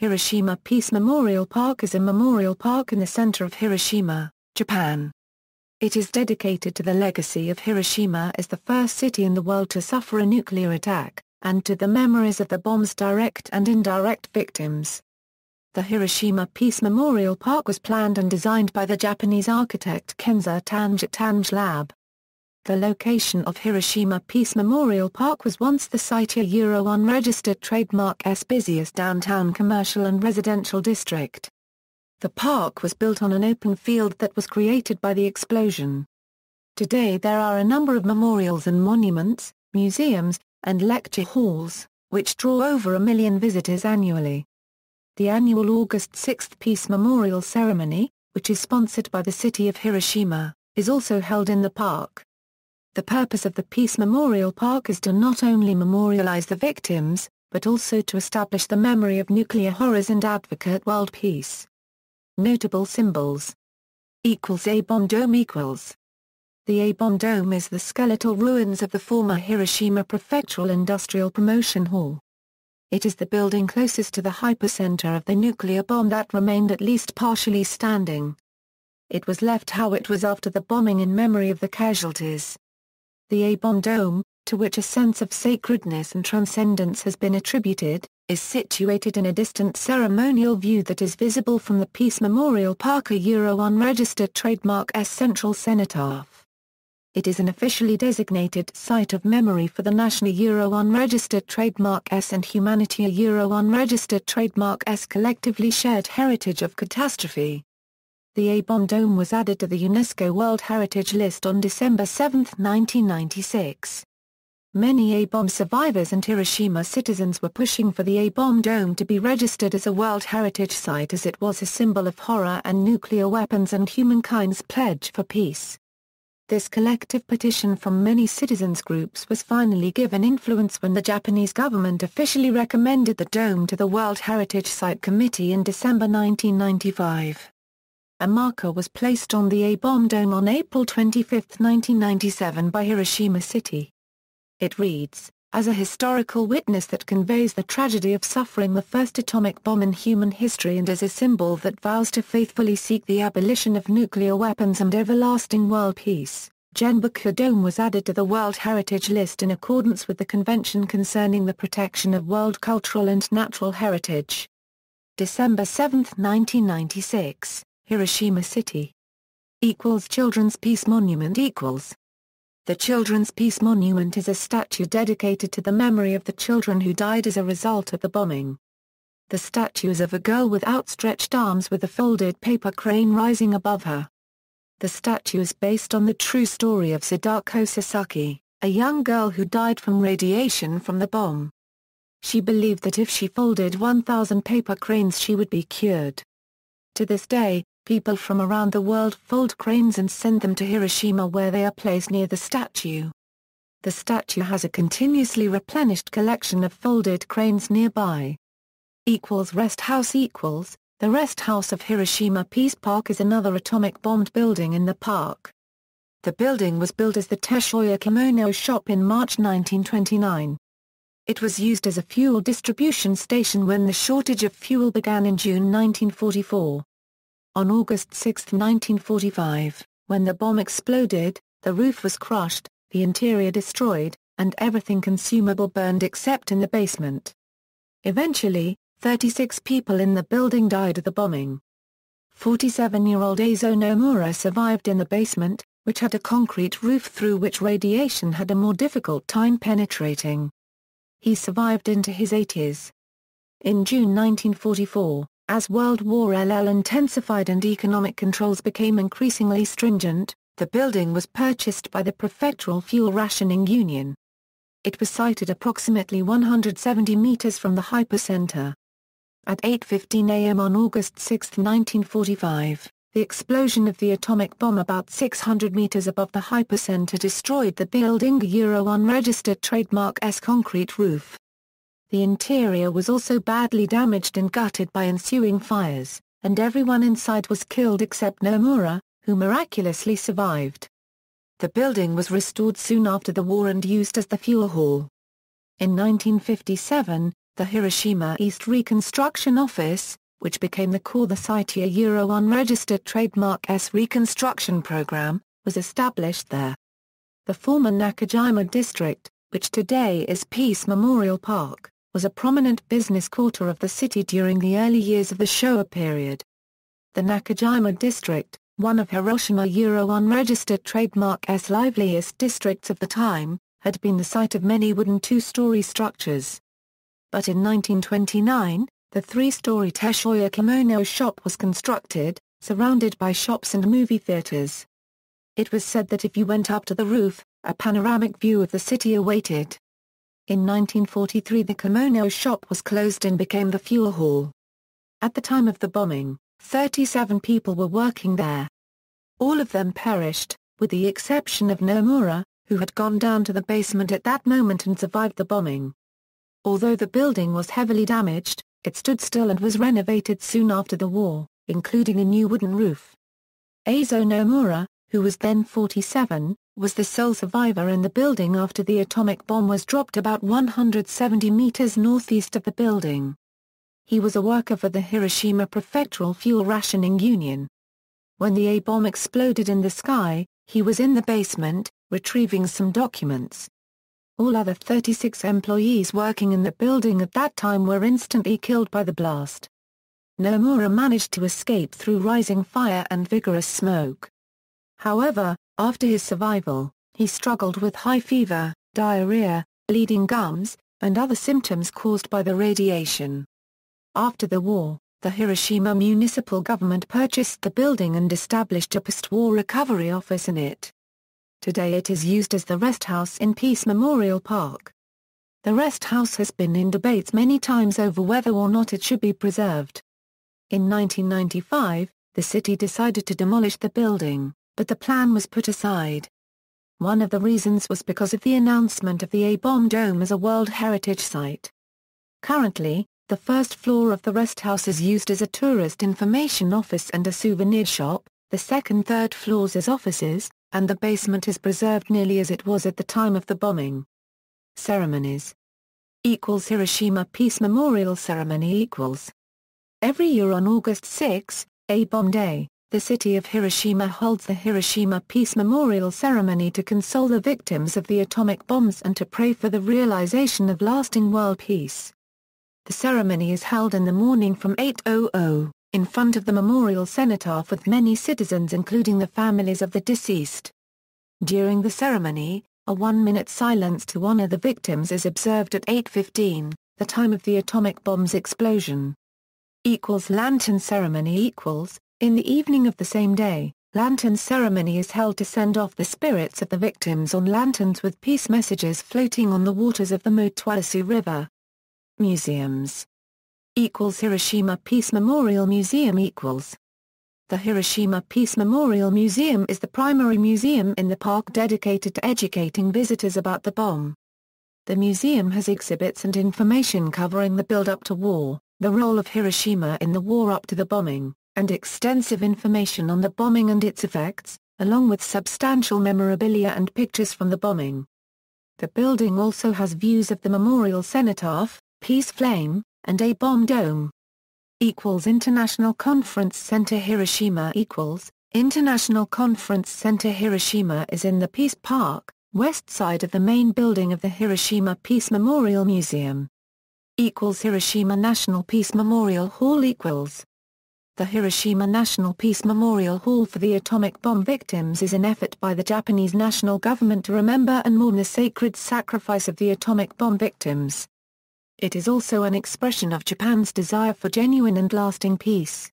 Hiroshima Peace Memorial Park is a memorial park in the center of Hiroshima, Japan. It is dedicated to the legacy of Hiroshima as the first city in the world to suffer a nuclear attack, and to the memories of the bomb's direct and indirect victims. The Hiroshima Peace Memorial Park was planned and designed by the Japanese architect Kenzō Tange at Tange Lab. The location of Hiroshima Peace Memorial Park was once the site of unregistered trademark's busiest downtown commercial and residential district. The park was built on an open field that was created by the explosion. Today there are a number of memorials and monuments, museums, and lecture halls, which draw over 1 million visitors annually. The annual August 6 Peace Memorial Ceremony, which is sponsored by the city of Hiroshima, is also held in the park. The purpose of the Peace Memorial Park is to not only memorialize the victims, but also to establish the memory of nuclear horrors and advocate world peace. Notable symbols. A-bomb dome equals. The A-bomb dome is the skeletal ruins of the former Hiroshima Prefectural Industrial Promotion Hall. It is the building closest to the hypercenter of the nuclear bomb that remained at least partially standing. It was left how it was after the bombing in memory of the casualties. The A-bomb dome, to which a sense of sacredness and transcendence has been attributed, is situated in a distant ceremonial view that is visible from the Peace Memorial Park unregistered trademark's central cenotaph. It is an officially designated site of memory for the national unregistered trademark's and humanity unregistered trademark's collectively shared heritage of catastrophe. The A-bomb dome was added to the UNESCO World Heritage List on December 7, 1996. Many A-bomb survivors and Hiroshima citizens were pushing for the A-bomb dome to be registered as a World Heritage Site as it was a symbol of horror and nuclear weapons and humankind's pledge for peace. This collective petition from many citizens groups was finally given influence when the Japanese government officially recommended the dome to the World Heritage Site Committee in December 1995. A marker was placed on the A-bomb dome on April 25, 1997 by Hiroshima City. It reads, "As a historical witness that conveys the tragedy of suffering the first atomic bomb in human history and as a symbol that vows to faithfully seek the abolition of nuclear weapons and everlasting world peace, Genbaku Dome was added to the World Heritage List in accordance with the Convention concerning the protection of world cultural and natural heritage." December 7, 1996. Hiroshima City. Children's Peace Monument equals. The Children's Peace Monument is a statue dedicated to the memory of the children who died as a result of the bombing. The statue is of a girl with outstretched arms with a folded paper crane rising above her. The statue is based on the true story of Sadako Sasaki, a young girl who died from radiation from the bomb. She believed that if she folded 1,000 paper cranes she would be cured. To this day, people from around the world fold cranes and send them to Hiroshima where they are placed near the statue. The statue has a continuously replenished collection of folded cranes nearby. Rest House equals. The Rest House of Hiroshima Peace Park is another atomic-bombed building in the park. The building was built as the Teshoya Kimono Shop in March 1929. It was used as a fuel distribution station when the shortage of fuel began in June 1944. On August 6, 1945, when the bomb exploded, the roof was crushed, the interior destroyed, and everything consumable burned except in the basement. Eventually, 36 people in the building died of the bombing. 47-year-old Eizo Nomura survived in the basement, which had a concrete roof through which radiation had a more difficult time penetrating. He survived into his 80s. In June 1944, as World War II intensified and economic controls became increasingly stringent, the building was purchased by the Prefectural Fuel Rationing Union. It was sited approximately 170 meters from the hypercenter. At 8:15 a.m. on August 6, 1945, the explosion of the atomic bomb about 600 meters above the hypercenter destroyed the building's unregistered trademark's concrete roof. The interior was also badly damaged and gutted by ensuing fires, and everyone inside was killed except Nomura, who miraculously survived. The building was restored soon after the war and used as the fuel hall. In 1957, The Hiroshima East Reconstruction Office, which became the core the site Euro unregistered trademark S reconstruction program, was established there. The former Nakajima district, which today is Peace Memorial Park, was a prominent business quarter of the city during the early years of the Showa period. The Nakajima district, one of Hiroshima Euro unregistered trademark S liveliest districts of the time, had been the site of many wooden two-story structures. But in 1929, the three-story Teshoya kimono shop was constructed, surrounded by shops and movie theaters. It was said that if you went up to the roof, a panoramic view of the city awaited. In 1943 the kimono shop was closed and became the fuel hall. At the time of the bombing, 37 people were working there. All of them perished, with the exception of Nomura, who had gone down to the basement at that moment and survived the bombing. Although the building was heavily damaged, it stood still and was renovated soon after the war, including a new wooden roof. Eizo Nomura, who was then 47, was the sole survivor in the building after the atomic bomb was dropped about 170 meters northeast of the building. He was a worker for the Hiroshima Prefectural Fuel Rationing Union. When the A-bomb exploded in the sky, he was in the basement, retrieving some documents. All other 36 employees working in the building at that time were instantly killed by the blast. Nomura managed to escape through rising fire and vigorous smoke. However, after his survival, he struggled with high fever, diarrhea, bleeding gums, and other symptoms caused by the radiation. After the war, the Hiroshima municipal government purchased the building and established a post-war recovery office in it. Today it is used as the rest house in Peace Memorial Park. The rest house has been in debates many times over whether or not it should be preserved. In 1995, the city decided to demolish the building, but the plan was put aside. One of the reasons was because of the announcement of the A-bomb dome as a World Heritage Site. Currently, the first floor of the rest house is used as a tourist information office and a souvenir shop, the third floors as offices, and the basement is preserved nearly as it was at the time of the bombing. Ceremonies = Hiroshima Peace Memorial Ceremony = Every year on August 6, A-bomb day, the city of Hiroshima holds the Hiroshima Peace Memorial Ceremony to console the victims of the atomic bombs and to pray for the realization of lasting world peace. The ceremony is held in the morning from 8:00, in front of the memorial cenotaph with many citizens including the families of the deceased. During the ceremony, a 1-minute silence to honor the victims is observed at 8:15, the time of the atomic bomb's explosion. Lantern ceremony = In the evening of the same day, lantern ceremony is held to send off the spirits of the victims on lanterns with peace messages floating on the waters of the Motwasu River. Museums = Hiroshima Peace Memorial Museum = The Hiroshima Peace Memorial Museum is the primary museum in the park dedicated to educating visitors about the bomb. The museum has exhibits and information covering the build-up to war, the role of Hiroshima in the war up to the bombing, and extensive information on the bombing and its effects, along with substantial memorabilia and pictures from the bombing. The building also has views of the memorial cenotaph, peace flame, and A-bomb dome. International Conference Center Hiroshima = International Conference Center Hiroshima is in the Peace Park, west side of the main building of the Hiroshima Peace Memorial Museum. Hiroshima National Peace Memorial Hall The Hiroshima National Peace Memorial Hall for the atomic bomb victims is an effort by the Japanese national government to remember and mourn the sacred sacrifice of the atomic bomb victims. It is also an expression of Japan's desire for genuine and lasting peace.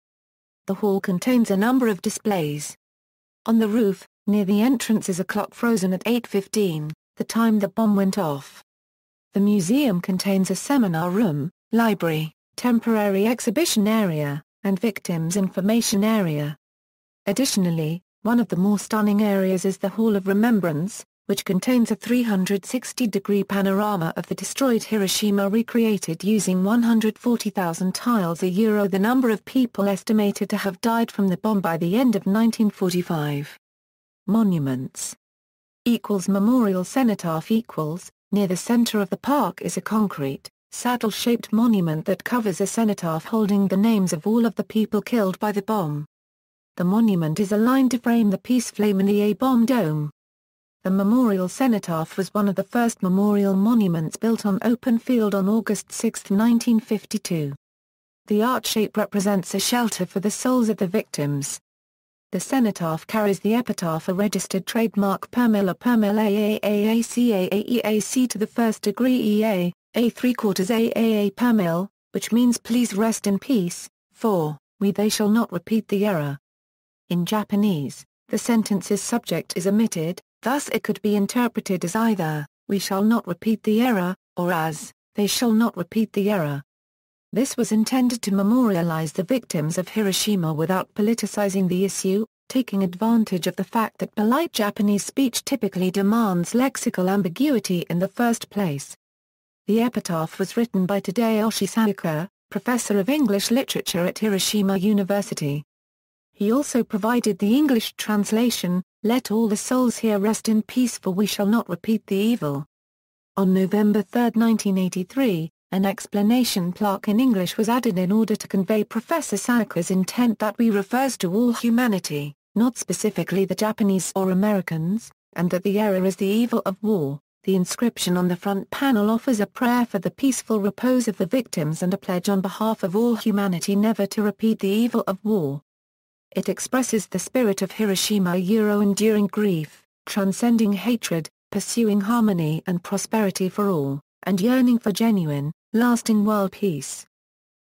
The hall contains a number of displays. On the roof, near the entrance is a clock frozen at 8:15, the time the bomb went off. The museum contains a seminar room, library, temporary exhibition area, and victims information area. Additionally, one of the more stunning areas is the Hall of Remembrance, which contains a 360-degree panorama of the destroyed Hiroshima recreated using 140,000 tiles the number of people estimated to have died from the bomb by the end of 1945. Monuments = Memorial Cenotaph = Near the center of the park is a concrete, saddle-shaped monument that covers a cenotaph holding the names of all of the people killed by the bomb. The monument is aligned to frame the peace flame in the A-bomb dome. The memorial cenotaph was one of the first memorial monuments built on open field on August 6, 1952. The arch shape represents a shelter for the souls of the victims. The cenotaph carries the epitaph, a registered trademark per mil AAAACAAEAC to the first degree EA, A3/4 AAA per mil, which means please rest in peace, for, they shall not repeat the error. In Japanese, the sentence's subject is omitted, thus it could be interpreted as either, we shall not repeat the error, or as, they shall not repeat the error. This was intended to memorialize the victims of Hiroshima without politicizing the issue, taking advantage of the fact that polite Japanese speech typically demands lexical ambiguity in the first place. The epitaph was written by Tadayoshi Saika, professor of English literature at Hiroshima University. He also provided the English translation, "Let all the souls here rest in peace, for we shall not repeat the evil." On November 3, 1983, an explanation plaque in English was added in order to convey Professor Saika's intent that "we" refers to all humanity, not specifically the Japanese or Americans, and that the error is the evil of war. The inscription on the front panel offers a prayer for the peaceful repose of the victims and a pledge on behalf of all humanity never to repeat the evil of war. It expresses the spirit of Hiroshima, enduring grief, transcending hatred, pursuing harmony and prosperity for all, and yearning for genuine, lasting world peace.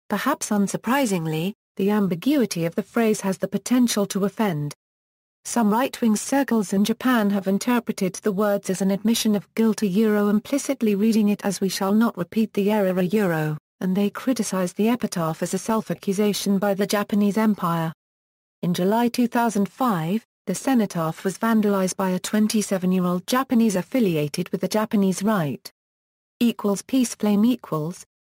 Perhaps unsurprisingly, the ambiguity of the phrase has the potential to offend. Some right-wing circles in Japan have interpreted the words as an admission of guilt, implicitly reading it as "we shall not repeat the error", and they criticize the epitaph as a self-accusation by the Japanese Empire. In July 2005, the cenotaph was vandalized by a 27-year-old Japanese affiliated with the Japanese right. Peace flame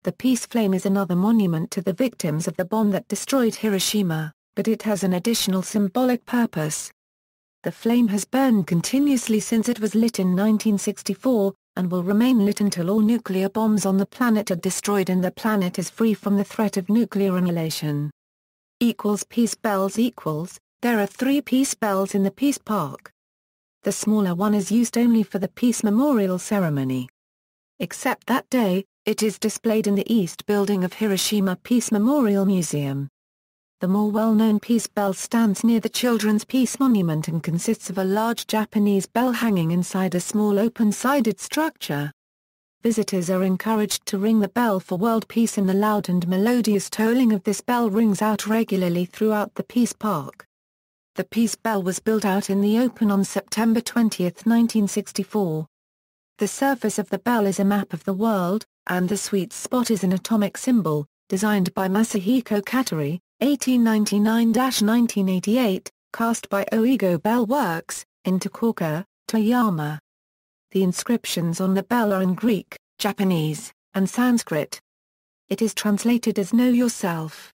The peace flame is another monument to the victims of the bomb that destroyed Hiroshima, but it has an additional symbolic purpose. The flame has burned continuously since it was lit in 1964, and will remain lit until all nuclear bombs on the planet are destroyed and the planet is free from the threat of nuclear annihilation. Peace bells There are 3 peace bells in the Peace Park. The smaller one is used only for the Peace Memorial Ceremony. Except that day, it is displayed in the East Building of Hiroshima Peace Memorial Museum. The more well-known peace bell stands near the Children's Peace Monument and consists of a large Japanese bell hanging inside a small open-sided structure. Visitors are encouraged to ring the bell for world peace, and the loud and melodious tolling of this bell rings out regularly throughout the Peace Park. The Peace Bell was built out in the open on September 20, 1964. The surface of the bell is a map of the world, and the sweet spot is an atomic symbol, designed by Masahiko Katori, 1899-1988, cast by Oigo Bell Works, in Takaoka, Toyama. The inscriptions on the bell are in Greek, Japanese, and Sanskrit. It is translated as "Know Yourself."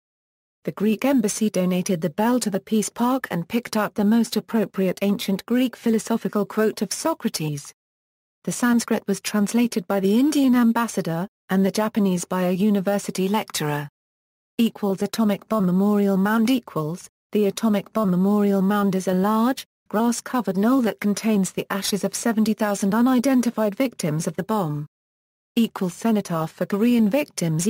The Greek embassy donated the bell to the Peace Park and picked out the most appropriate ancient Greek philosophical quote of Socrates. The Sanskrit was translated by the Indian ambassador, and the Japanese by a university lecturer. Atomic Bomb Memorial Mound The Atomic Bomb Memorial Mound is a large, grass-covered knoll that contains the ashes of 70,000 unidentified victims of the bomb. Cenotaph for Korean victims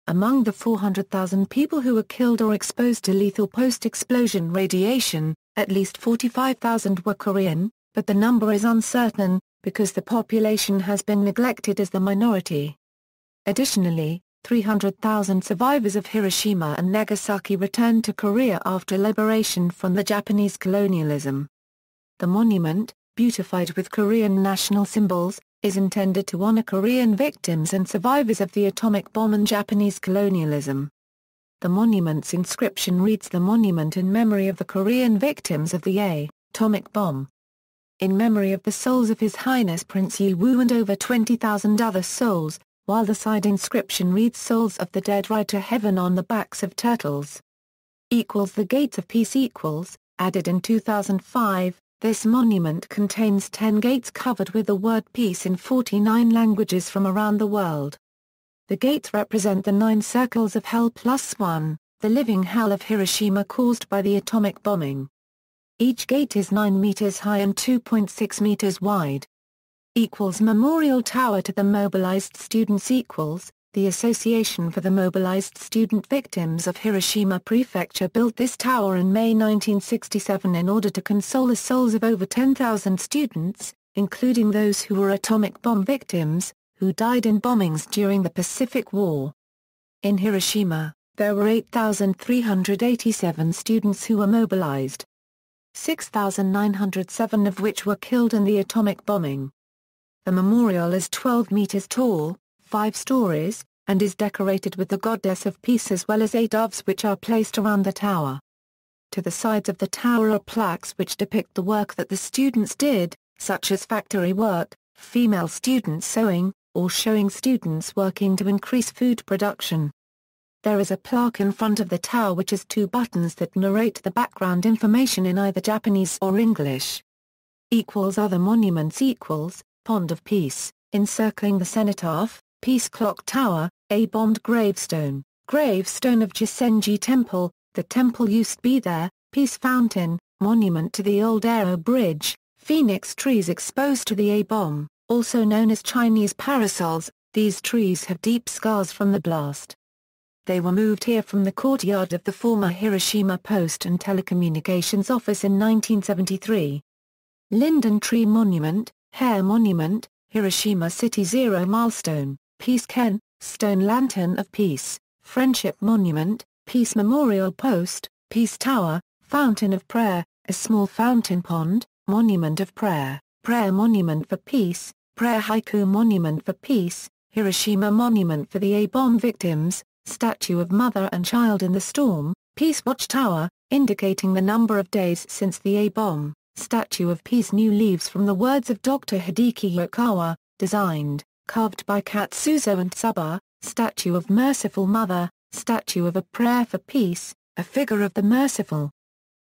Among the 400,000 people who were killed or exposed to lethal post-explosion radiation, at least 45,000 were Korean, but the number is uncertain, because the population has been neglected as the minority. Additionally, 300,000 survivors of Hiroshima and Nagasaki returned to Korea after liberation from the Japanese colonialism. The monument, beautified with Korean national symbols, is intended to honor Korean victims and survivors of the atomic bomb and Japanese colonialism. The monument's inscription reads, "The monument in memory of the Korean victims of the atomic bomb. In memory of the souls of His Highness Prince Yu-woo and over 20,000 other souls," while the side inscription reads, "Souls of the dead ride to heaven on the backs of turtles." The Gates of Peace added in 2005, this monument contains 10 gates covered with the word peace in 49 languages from around the world. The gates represent the 9 circles of hell plus 1, the living hell of Hiroshima caused by the atomic bombing. Each gate is 9 meters high and 2.6 meters wide. Memorial Tower to the mobilized students equals, the Association for the Mobilized Student Victims of Hiroshima Prefecture built this tower in May 1967 in order to console the souls of over 10,000 students, including those who were atomic bomb victims, who died in bombings during the Pacific War. In Hiroshima, there were 8,387 students who were mobilized. 6,907 of which were killed in the atomic bombing. The memorial is 12 meters tall, 5 stories, and is decorated with the Goddess of Peace as well as 8 doves which are placed around the tower. To the sides of the tower are plaques which depict the work that the students did, such as factory work, female students sewing, or showing students working to increase food production. There is a plaque in front of the tower which has 2 buttons that narrate the background information in either Japanese or English. Other monuments Pond of Peace, encircling the cenotaph, Peace Clock Tower, a bombed gravestone of Jisenji Temple, the temple used to be there, Peace Fountain, monument to the old Aero Bridge, phoenix trees exposed to the A-bomb, also known as Chinese parasols. These trees have deep scars from the blast. They were moved here from the courtyard of the former Hiroshima Post and Telecommunications Office in 1973. Linden Tree Monument, Hair Monument, Hiroshima City Zero Milestone, Peace Ken, Stone Lantern of Peace, Friendship Monument, Peace Memorial Post, Peace Tower, Fountain of Prayer, a small fountain pond, Monument of Prayer, Prayer Monument for Peace, Prayer Haiku Monument for Peace, Hiroshima Monument for the A-bomb victims, Statue of Mother and Child in the Storm, Peace Watchtower, indicating the number of days since the A-bomb, Statue of Peace New Leaves from the words of Dr. Hideki Yokawa, designed, carved by Katsuzo and Tsuba, Statue of Merciful Mother, Statue of a Prayer for Peace, a figure of the merciful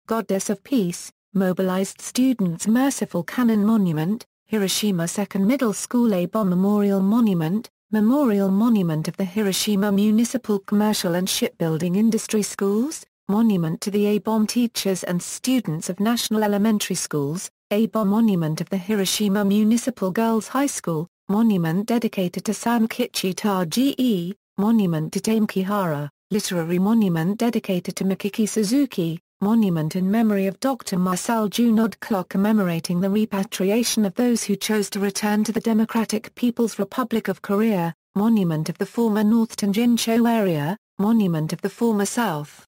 Goddess of Peace, mobilized students Merciful Cannon Monument, Hiroshima Second Middle School A-bomb Memorial Monument, Memorial Monument of the Hiroshima Municipal Commercial and Shipbuilding Industry Schools, Monument to the A-bomb teachers and students of National Elementary Schools, A-bomb Monument of the Hiroshima Municipal Girls High School, Monument dedicated to Sankichi Taji, Monument to Dame Kihara, Literary Monument dedicated to Mikiki Suzuki, Monument in memory of Dr. Marcel Junod Clock commemorating the repatriation of those who chose to return to the Democratic People's Republic of Korea, Monument of the former North Tanjin-cho area, Monument of the former South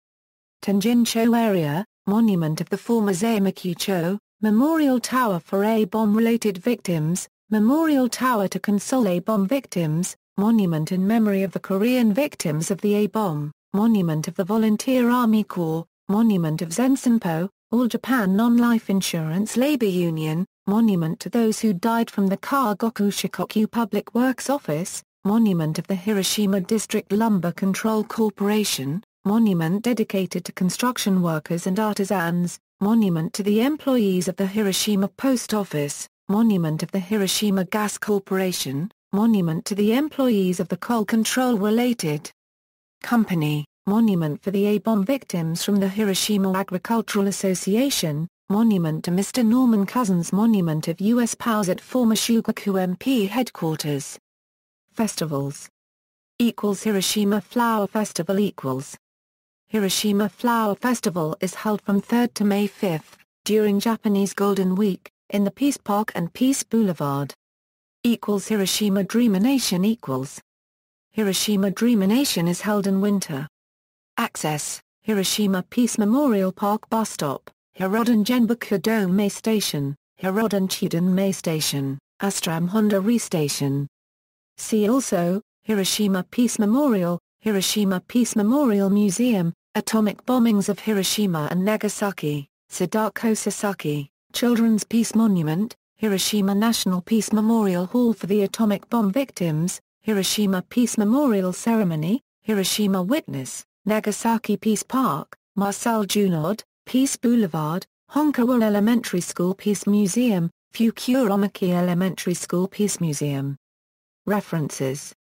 Tanjin-cho area, Monument of the former Zaimaki-cho, Memorial Tower for A-bomb-related victims, Memorial Tower to console A-bomb victims, Monument in memory of the Korean victims of the A-bomb, Monument of the Volunteer Army Corps, Monument of Zensenpo, All Japan Non-Life Insurance Labor Union, Monument to those who died from the Kagoku Shikoku Public Works Office, Monument of the Hiroshima District Lumber Control Corporation, Monument dedicated to construction workers and artisans, Monument to the employees of the Hiroshima Post Office, Monument of the Hiroshima Gas Corporation, Monument to the employees of the Coal Control Related Company, Monument for the A-bomb victims from the Hiroshima Agricultural Association, Monument to Mr. Norman Cousins, Monument of U.S. POWs at former Shugaku MP headquarters. Festivals Hiroshima Flower Festival Hiroshima Flower Festival is held from 3rd to May 5, during Japanese Golden Week, in the Peace Park and Peace Boulevard. Hiroshima Dreamination Hiroshima Dreamination is held in winter. Access, Hiroshima Peace Memorial Park Bus Stop, Hiroden Genbuku Mei Station, Hiroden Chuden Mei Station, Astram Honda Re Station. See also, Hiroshima Peace Memorial, Hiroshima Peace Memorial Museum, Atomic Bombings of Hiroshima and Nagasaki, Sadako Sasaki, Children's Peace Monument, Hiroshima National Peace Memorial Hall for the Atomic Bomb Victims, Hiroshima Peace Memorial Ceremony, Hiroshima Witness, Nagasaki Peace Park, Marcel Junod, Peace Boulevard, Honkawa Elementary School Peace Museum, Fukuromaki Elementary School Peace Museum. References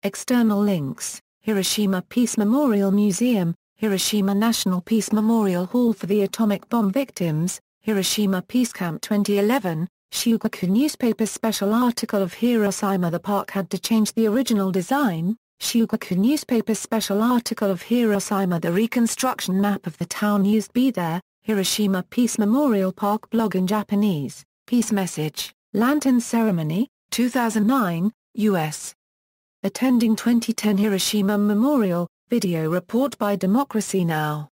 External links: Hiroshima Peace Memorial Museum, Hiroshima National Peace Memorial Hall for the Atomic Bomb Victims, Hiroshima Peace Camp 2011, Shugaku newspaper special article of Hiroshima. The park had to change the original design. Shugaku newspaper special article of Hiroshima. The reconstruction map of the town used. Be there, Hiroshima Peace Memorial Park blog in Japanese, Peace Message, Lantern Ceremony, 2009, U.S. Attending 2010 Hiroshima Memorial, video report by Democracy Now!